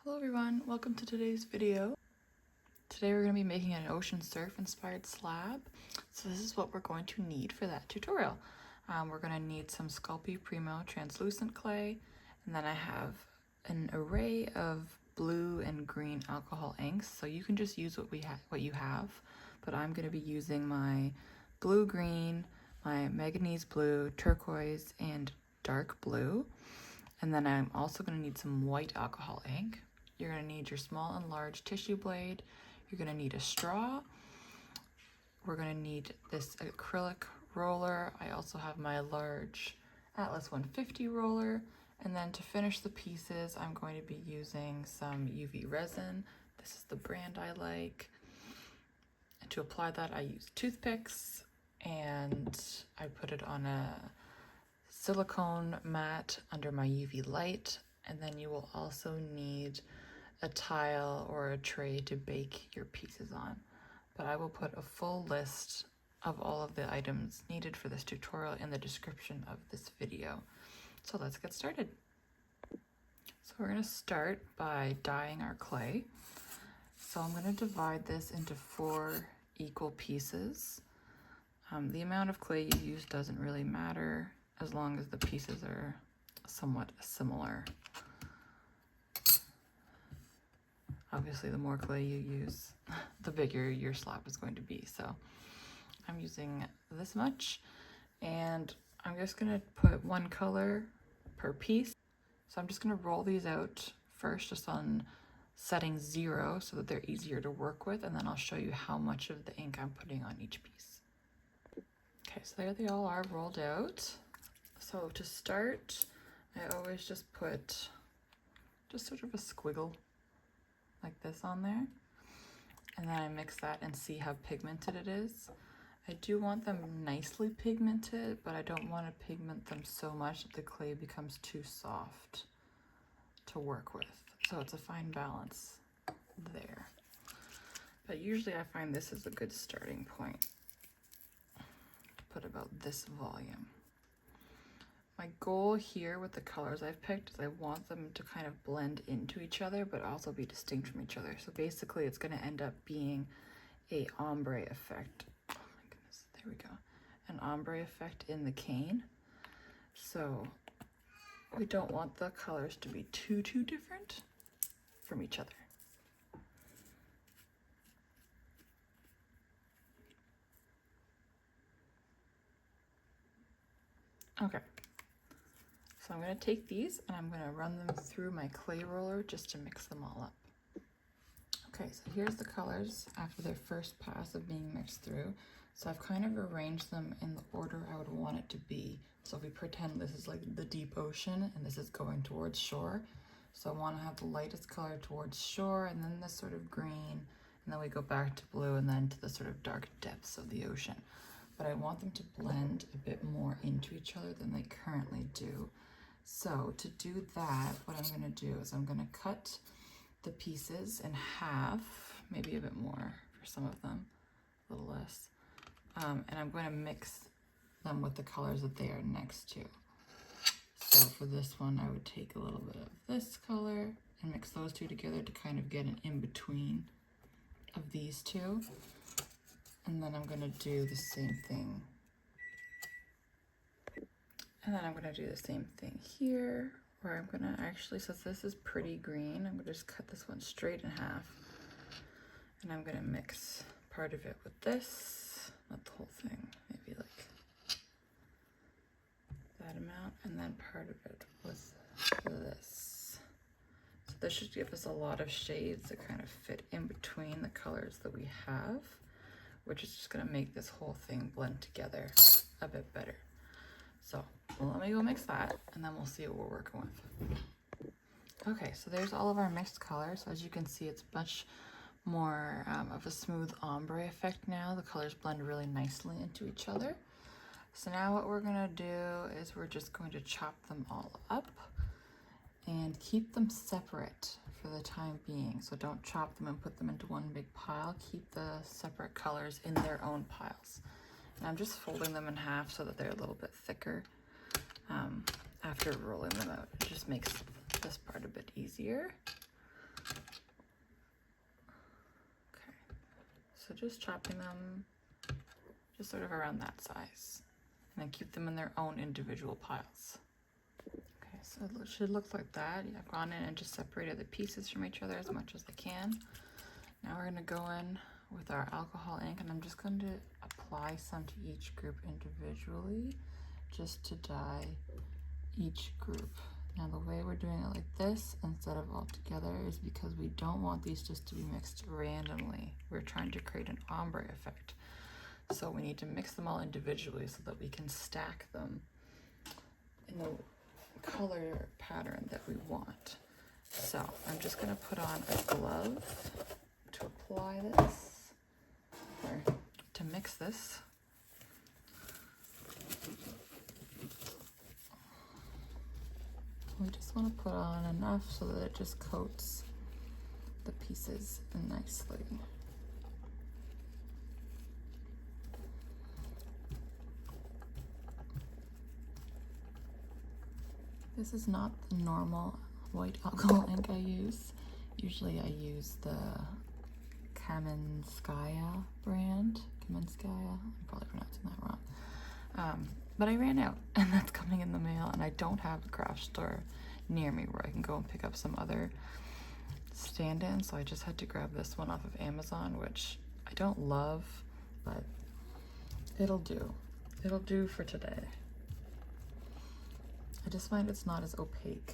Hello everyone, welcome to today's video. Today we're going to be making an ocean surf inspired slab. So this is what we're going to need for that tutorial. We're going to need some Sculpey Premo translucent clay, and then I have an array of blue and green alcohol inks. So you can just use what you have, but I'm going to be using my blue-green, my manganese blue, turquoise, and dark blue. And then I'm also going to need some white alcohol ink. You're going to need your small and large tissue blade. You're going to need a straw. We're going to need this acrylic roller. I also have my large Atlas 150 roller. And then to finish the pieces, I'm going to be using some UV resin. This is the brand I like. And to apply that, I use Toothpicks, and I put it on a silicone mat under my UV light. And then you will also need a tile or a tray to bake your pieces on. But I will put a full list of all of the items needed for this tutorial in the description of this video. So let's get started. So we're going to start by dyeing our clay. So I'm going to divide this into 4 equal pieces. The amount of clay you use doesn't really matter as long as the pieces are somewhat similar. Obviously, the more clay you use, the bigger your slab is going to be. So I'm using this much, and I'm just gonna put one color per piece. So I'm just gonna roll these out first, just on setting 0 so that they're easier to work with, and then I'll show you how much of the ink I'm putting on each piece. Okay, so there they all are rolled out. So to start, I always just put just sort of a squiggle like this on there, and then I mix that and see how pigmented it is. I do want them nicely pigmented, but I don't want to pigment them so much that the clay becomes too soft to work with. So it's a fine balance there. But usually I find this is a good starting point. Put about this volume. My goal here with the colors I've picked is I want them to kind of blend into each other, but also be distinct from each other. So basically it's going to end up being a ombre effect. Oh my goodness, there we go. An ombre effect in the cane. So we don't want the colors to be too different from each other. Okay. So I'm going to take these and I'm going to run them through my clay roller just to mix them all up. Okay, so here's the colors after their first pass of being mixed through. So I've kind of arranged them in the order I would want it to be. So if we pretend this is like the deep ocean and this is going towards shore. So I want to have the lightest color towards shore, and then this sort of green, and then we go back to blue, and then to the sort of dark depths of the ocean. But I want them to blend a bit more into each other than they currently do. So to do that, what I'm going to do is I'm going to cut the pieces in half, maybe a bit more for some of them, a little less, and I'm going to mix them with the colors that they are next to. So for this one, I would take a little bit of this color and mix those two together to kind of get an in-between of these two. And then I'm going to do the same thing. And then I'm going to do the same thing here, where I'm going to actually, since this is pretty green, I'm going to just cut this one straight in half. And I'm going to mix part of it with this, not the whole thing, maybe like that amount, and then part of it with this. So this should give us a lot of shades that kind of fit in between the colors that we have, which is just going to make this whole thing blend together a bit better. So let me go mix that, and then we'll see what we're working with. Okay, so there's all of our mixed colors. So as you can see, it's much more of a smooth ombre effect now. The colors blend really nicely into each other. So now what we're gonna do is we're just going to chop them all up and keep them separate for the time being. So don't chop them and put them into one big pile. Keep the separate colors in their own piles. And I'm just folding them in half so that they're a little bit thicker after rolling them out. It just makes this part a bit easier. So just chopping them just sort of around that size, and then keep them in their own individual piles. Okay, so it should look like that. Yeah, I've gone in and just separated the pieces from each other as much as I can. Now we're going to go in with our alcohol ink, and I'm just going to apply some to each group individually just to dye each group. Now the way we're doing it like this instead of all together is because we don't want these just to be mixed randomly. We're trying to create an ombre effect. So we need to mix them all individually so that we can stack them in the color pattern that we want. So I'm just going to put on a glove to apply this, or to mix this. We just want to put on enough so that it just coats the pieces nicely. This is not the normal white alcohol ink I use. Usually I use the Kamenskaya brand. Kamenskaya, I'm probably pronouncing that wrong. But I ran out, and that's coming in the mail, and I don't have a craft store near me where I can go and pick up some other stand-ins, so I just had to grab this one off of Amazon, which I don't love, but it'll do. It'll do for today. I just find it's not as opaque,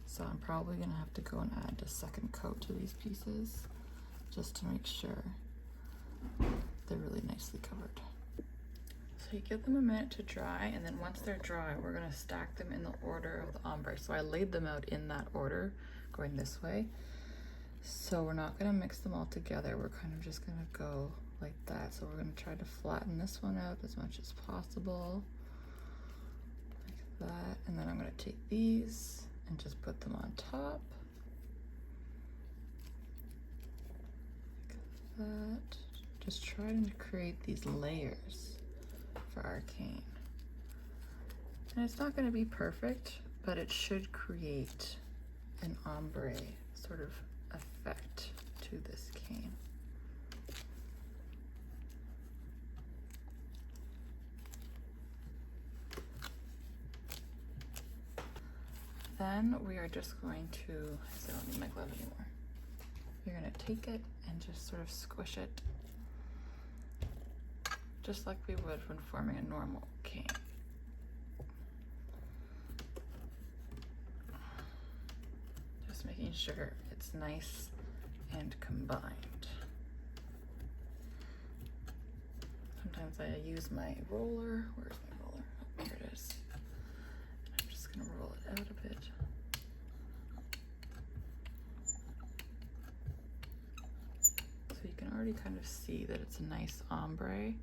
so I'm probably gonna have to go and add a second coat to these pieces just to make sure they're really nicely covered. So you give them a minute to dry, and then once they're dry, we're gonna stack them in the order of the ombre. So I laid them out in that order, going this way. So we're not gonna mix them all together. We're kind of just gonna go like that. So we're gonna try to flatten this one out as much as possible, like that. And then I'm gonna take these and just put them on top, like that. Just trying to create these layers for our cane. And it's not going to be perfect, but it should create an ombre sort of effect to this cane. Then we are just going to, I don't need my glove anymore. You're going to take it and just sort of squish it just like we would when forming a normal cane. Just making sure it's nice and combined. Sometimes I use my roller. Where's my roller? Oh, here it is. I'm just gonna roll it out a bit. So you can already kind of see that it's a nice ombre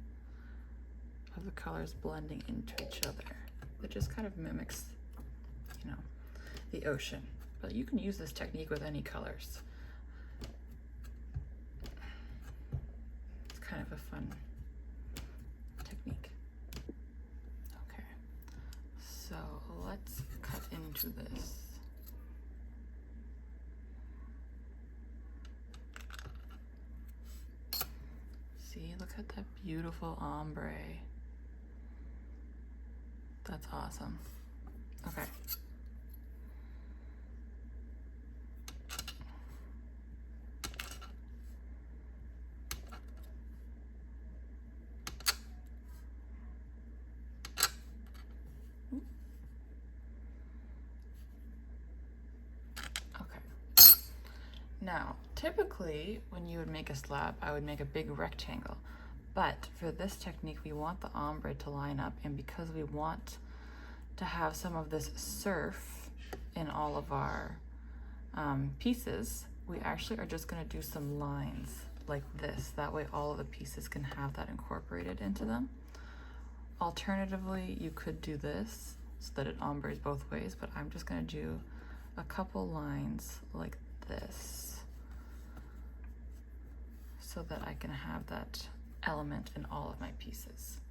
of the colors blending into each other. It just kind of mimics, you know, the ocean. But you can use this technique with any colors. It's kind of a fun technique. Okay, so let's cut into this. See, look at that beautiful ombre. That's awesome. Okay. Okay. Now, typically, when you would make a slab, I would make a big rectangle. But for this technique, we want the ombre to line up, and because we want to have some of this surf in all of our pieces, we actually are just gonna do some lines like this. That way all of the pieces can have that incorporated into them. Alternatively, you could do this so that it ombres both ways, but I'm just gonna do a couple lines like this so that I can have that element in all of my pieces.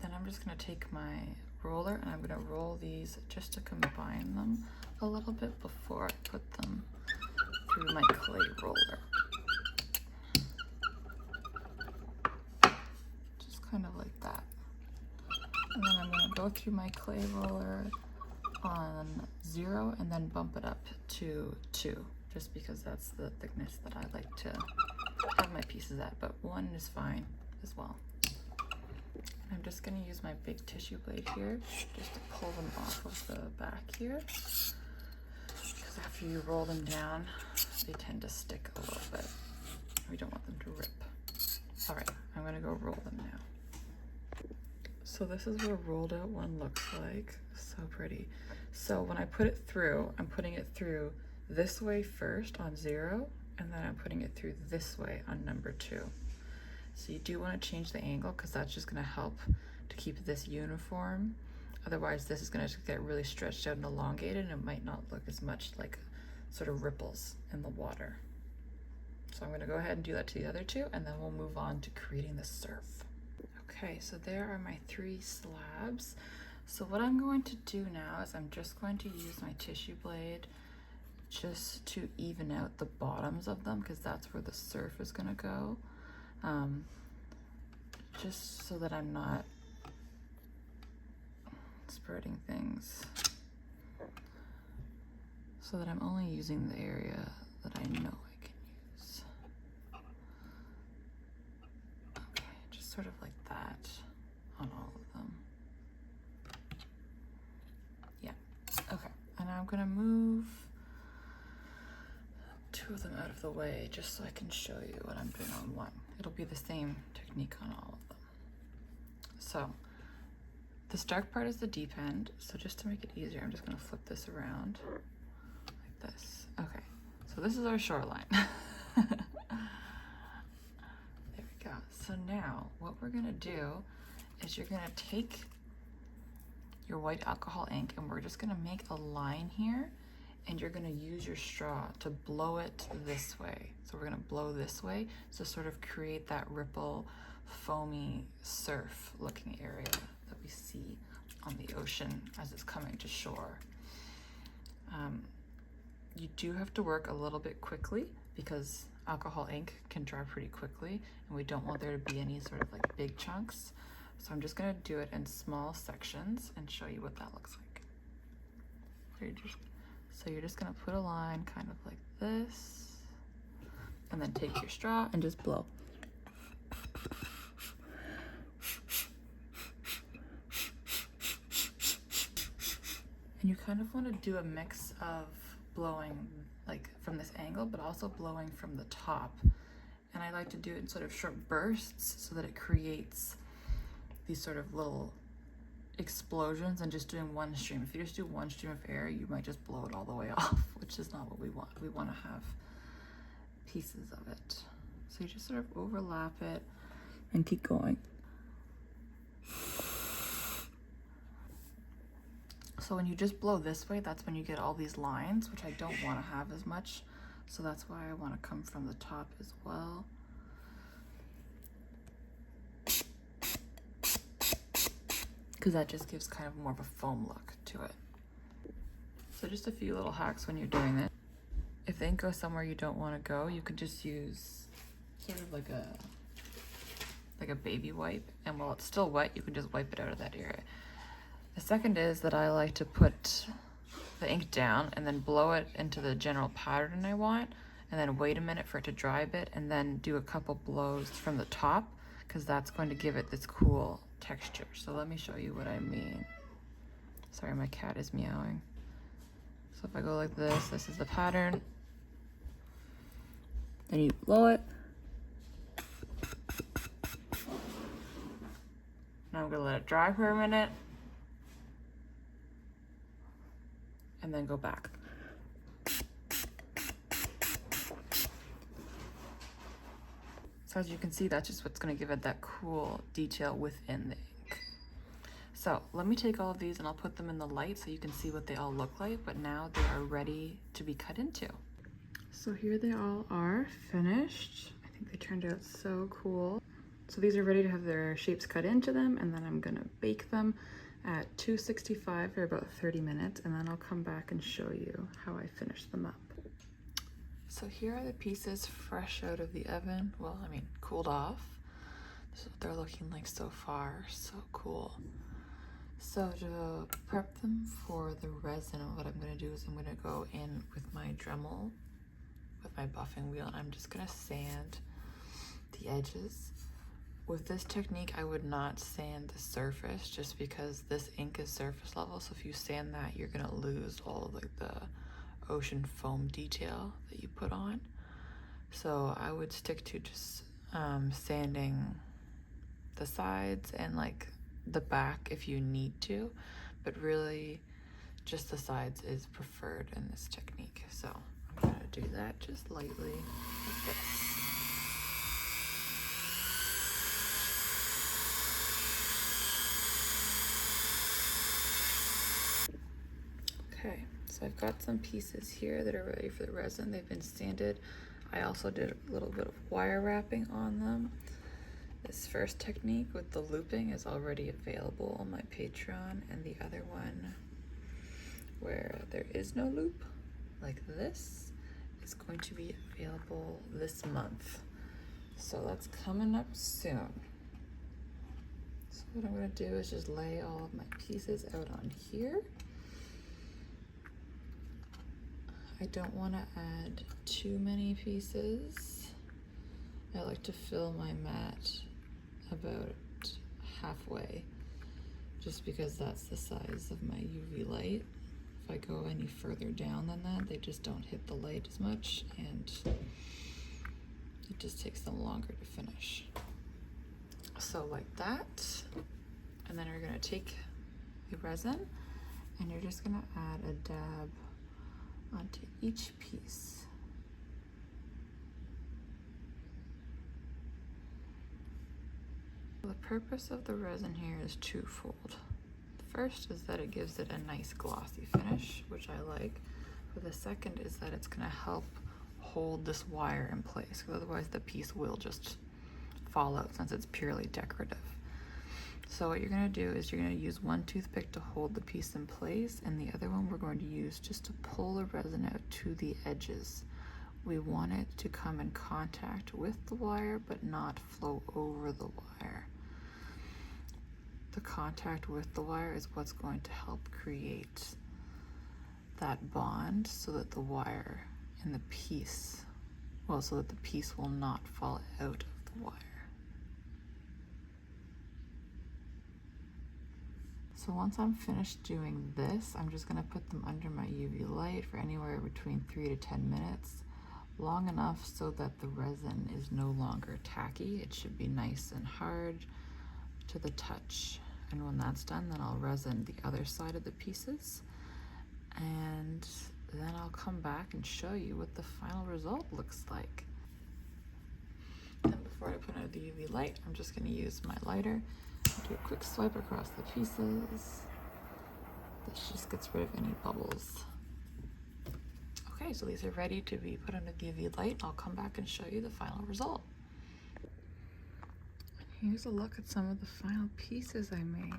Then I'm just going to take my roller and I'm going to roll these just to combine them a little bit before I put them through my clay roller. kind of like that. And then I'm going to go through my clay roller on 0 and then bump it up to 2, just because that's the thickness that I like to have my pieces at, but 1 is fine as well. And I'm just going to use my big tissue blade here just to pull them off of the back here, because after you roll them down they tend to stick a little bit. We don't want them to rip. All right, I'm going to go roll them now. So this is what a rolled out one looks like. So pretty. So when I put it through, I'm putting it through this way first on 0, and then I'm putting it through this way on number 2. So you do want to change the angle, because that's just going to help to keep this uniform. Otherwise this is going to get really stretched out and elongated, and it might not look as much like sort of ripples in the water. So I'm going to go ahead and do that to the other 2, and then we'll move on to creating the surf. Okay, so there are my 3 slabs. So what I'm going to do now is I'm just going to use my tissue blade just to even out the bottoms of them, because that's where the surf is going to go. Just so that I'm not spreading things. So that I'm only using the area that I know I can use. Okay, just sort of like that on all of them. Yeah, okay. And I'm gonna move 2 of them out of the way just so I can show you what I'm doing on 1. It'll be the same technique on all of them. So this dark part is the deep end. So just to make it easier, I'm just gonna flip this around like this. Okay, so this is our shoreline. There we go. So now what we're gonna do is you're gonna take your white alcohol ink, and we're just gonna make a line here, and you're gonna use your straw to blow it this way. So we're gonna blow this way to sort of create that ripple, foamy surf looking area that we see on the ocean as it's coming to shore. You do have to work a little bit quickly, because alcohol ink can dry pretty quickly, and we don't want there to be any sort of like big chunks. So I'm just gonna do it in small sections and show you what that looks like. So you're just gonna put a line kind of like this, and then take your straw and just blow. And you kind of want to do a mix of blowing like from this angle, but also blowing from the top. And I like to do it in sort of short bursts so that it creates these sort of little explosions, and just doing one stream. If you just do one stream of air, you might just blow it all the way off, which is not what we want. We want to have pieces of it. So you just sort of overlap it and keep going. So when you just blow this way, that's when you get all these lines, which I don't want to have as much. So that's why I want to come from the top as well. Because that just gives kind of more of a foam look to it. So just a few little hacks when you're doing this. If the ink goes somewhere you don't want to go, you could just use sort of like a baby wipe, and while it's still wet, you can just wipe it out of that area. The second is that I like to put the ink down and then blow it into the general pattern I want, and then wait a minute for it to dry a bit, and then do a couple blows from the top, because that's going to give it this cool texture. So let me show you what I mean. Sorry, my cat is meowing. So if I go like this, this is the pattern. Then you blow it. Now I'm gonna let it dry for a minute, and then go back. So as you can see, that's just what's gonna give it that cool detail within the ink. So let me take all of these and I'll put them in the light so you can see what they all look like, but now they are ready to be cut into. So here they all are finished. I think they turned out so cool. So these are ready to have their shapes cut into them, and then I'm gonna bake them at 265 for about 30 minutes, and then I'll come back and show you how I finish them up. So here are the pieces fresh out of the oven. Well, I mean, cooled off. This is what they're looking like so far. So cool. So to prep them for the resin, what I'm going to do is I'm going to go in with my Dremel, with my buffing wheel, and I'm just going to sand the edges. With this technique, I would not sand the surface just because this ink is surface level. So if you sand that, you're going to lose all of like the ocean foam detail that you put on. So I would stick to just sanding the sides and like the back if you need to, but really just the sides is preferred in this technique. So I'm gonna do that just lightly like this. Okay, so I've got some pieces here that are ready for the resin. They've been sanded. I also did a little bit of wire wrapping on them. This first technique with the looping is already available on my Patreon, and the other one where there is no loop, like this, is going to be available this month. So that's coming up soon. So what I'm gonna do is just lay all of my pieces out on here. I don't wanna add too many pieces. I like to fill my mat about halfway, just because that's the size of my UV light. If I go any further down than that, they just don't hit the light as much, and it just takes them longer to finish. So like that, and then we're gonna take the resin and you're just gonna add a dab onto each piece. The purpose of the resin here is twofold. The first is that it gives it a nice glossy finish, which I like. But the second is that it's gonna help hold this wire in place, because otherwise the piece will just fall out since it's purely decorative. So what you're gonna do is you're gonna use one toothpick to hold the piece in place, and the other one we're going to use just to pull the resin out to the edges. We want it to come in contact with the wire, but not flow over the wire. The contact with the wire is what's going to help create that bond so that the wire and the piece, so that the piece will not fall out of the wire. So once I'm finished doing this, I'm just gonna put them under my UV light for anywhere between 3 to 10 minutes, long enough so that the resin is no longer tacky. It should be nice and hard to the touch. And when that's done, then I'll resin the other side of the pieces, and then I'll come back and show you what the final result looks like. And before I put out the UV light, I'm just gonna use my lighter, do a quick swipe across the pieces. This just gets rid of any bubbles. Okay, so these are ready to be put under the UV light. I'll come back and show you the final result. Here's a look at some of the final pieces I made.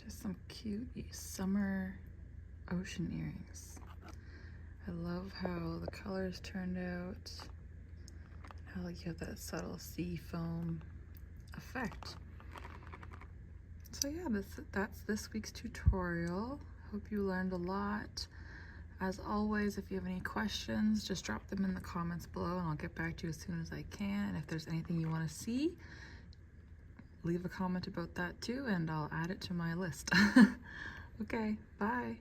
Just some cute summer ocean earrings. I love how the colors turned out, how you have that subtle sea foam effect. So yeah, that's this week's tutorial. Hope you learned a lot. As always, if you have any questions, just drop them in the comments below and I'll get back to you as soon as I can. And if there's anything you want to see, leave a comment about that too, and I'll add it to my list. Okay, bye.